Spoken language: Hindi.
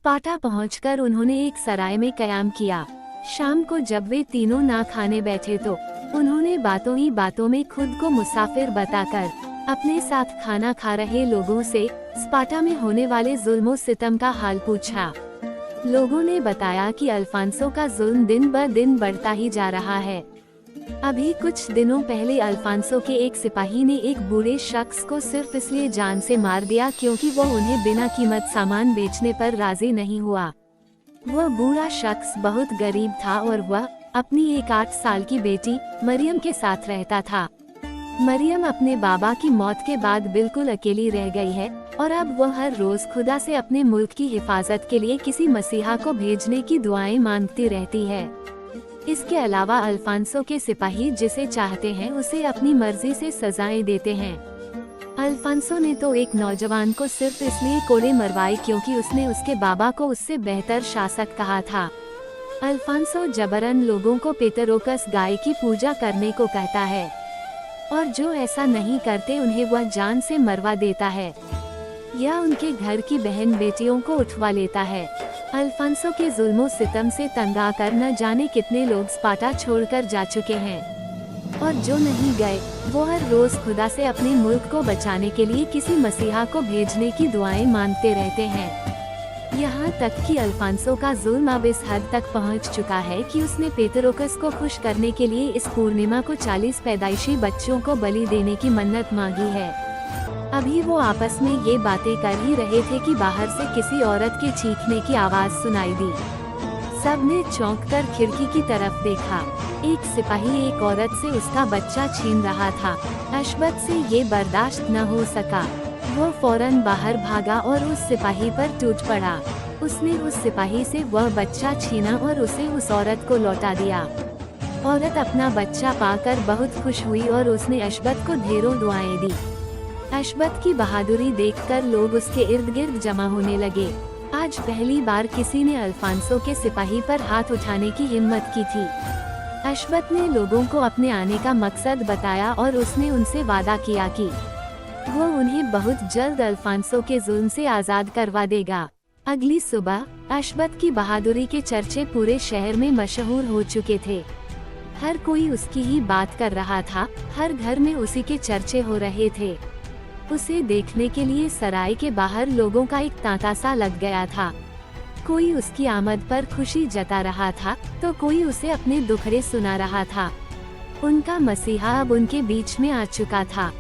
स्पार्टा पहुंचकर उन्होंने एक सराय में कयाम किया। शाम को जब वे तीनों ना खाने बैठे तो उन्होंने बातों ही बातों में खुद को मुसाफिर बताकर अपने साथ खाना खा रहे लोगों से स्पार्टा में होने वाले जुल्मो सितम का हाल पूछा। लोगों ने बताया कि अल्फांसो का जुल्म दिन ब दिन बढ़ता ही जा रहा है। अभी कुछ दिनों पहले अल्फांसो के एक सिपाही ने एक बूढ़े शख्स को सिर्फ इसलिए जान से मार दिया क्योंकि वो उन्हें बिना कीमत सामान बेचने पर राजी नहीं हुआ। वह बूढ़ा शख्स बहुत गरीब था और वह अपनी एक 8 साल की बेटी मरियम के साथ रहता था। मरियम अपने बाबा की मौत के बाद बिल्कुल अकेली रह गई है और अब वह हर रोज खुदा से अपने मुल्क की हिफाजत के लिए किसी मसीहा को भेजने की दुआएं मांगती रहती है। इसके अलावा अल्फांसो के सिपाही जिसे चाहते हैं उसे अपनी मर्जी से सजाएं देते हैं। अल्फांसो ने तो एक नौजवान को सिर्फ इसलिए कोड़े मरवाए क्योंकि उसने उसके बाबा को उससे बेहतर शासक कहा था। अल्फांसो जबरन लोगों को पेतरोकस गाय की पूजा करने को कहता है और जो ऐसा नहीं करते उन्हें वह जान से मरवा देता है या उनके घर की बहन बेटियों को उठवा लेता है। अल्फांसो के जुल्मो सितम से तंग आकर न जाने कितने लोग स्पार्टा छोड़कर जा चुके हैं और जो नहीं गए वो हर रोज खुदा से अपने मुल्क को बचाने के लिए किसी मसीहा को भेजने की दुआएं मांगते रहते हैं। यहाँ तक कि अल्फांसो का जुल्म अब इस हद तक पहुँच चुका है कि उसने पेतरोकस को खुश करने के लिए इस पूर्णिमा को 40 पैदाइशी बच्चों को बलि देने की मन्नत मांगी है। अभी वो आपस में ये बातें कर ही रहे थे कि बाहर से किसी औरत के चीखने की आवाज सुनाई दी। सबने चौंककर खिड़की की तरफ देखा। एक सिपाही एक औरत से उसका बच्चा छीन रहा था। अशबत से ये बर्दाश्त न हो सका। वो फौरन बाहर भागा और उस सिपाही पर टूट पड़ा। उसने उस सिपाही से वह बच्चा छीना और उसे उस औरत को लौटा दिया। औरत अपना बच्चा पाकर बहुत खुश हुई और उसने अशबत को ढेरों दुआएं दी। अशबत की बहादुरी देखकर लोग उसके इर्द गिर्द जमा होने लगे। आज पहली बार किसी ने अल्फांसो के सिपाही पर हाथ उठाने की हिम्मत की थी। अशबत ने लोगों को अपने आने का मकसद बताया और उसने उनसे वादा किया कि वो उन्हें बहुत जल्द अल्फांसो के जुल्म से आजाद करवा देगा। अगली सुबह अशबत की बहादुरी के चर्चे पूरे शहर में मशहूर हो चुके थे। हर कोई उसकी ही बात कर रहा था। हर घर में उसी के चर्चे हो रहे थे। उसे देखने के लिए सराय के बाहर लोगों का एक तांता सा लग गया था। कोई उसकी आमद पर खुशी जता रहा था तो कोई उसे अपने दुखड़े सुना रहा था। उनका मसीहा अब उनके बीच में आ चुका था।